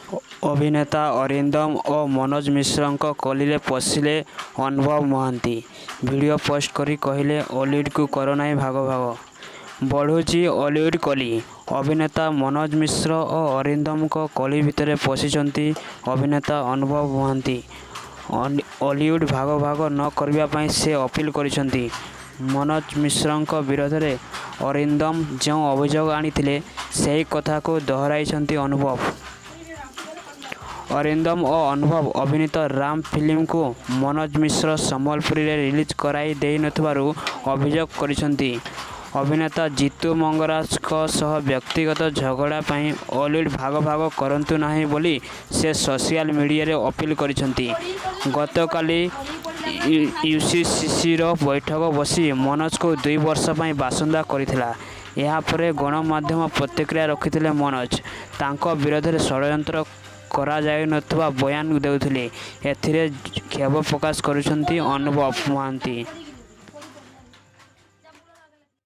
अभिनेता अरिंदम और मनोज मिश्र कलिले पशिले अनुभव महांती वीडियो पोस्ट करी कहले ऑलीवुड को कोरोना भाग भाग बढ़ुची ऑलीवुड कली। अभिनेता मनोज मिश्र और अरिंदम को कली भितर पशिंट अभिनेता अनुभव महांती ऑलीवुड भाग भाग न करने से अपील करिसेंती। मनोज मिश्र विरोध में अरिंदम जो अभियोग आनी से कथा को दोहराई अनुभव। अरिंदम और अनुभव अभिनीत राम फिल्म को मनोज मिश्र संबलपुरी रे रिलीज कराई दे नथिबारु अभियोग करिसेंती। अभिनेता जीतू मंगराज को सह व्यक्तिगत झगड़ा पाई ऑलीवुड भाग भाग करंतु नाही बोली से सोशल मीडिया रे अपील करिसेंती। गतकाली यूसीसी रो बैठक बसी मनोज को 2 वर्ष पाई बासुंदा करिथिला। यहाँ पर गणमाध्यम प्रतिक्रिया रखिथिले मनोज तांको विरोध में षड्यंत्र करा जाय नथवा बयान देउथिले। एथिरे खेद प्रकाश करुछंती अनुभव महांती।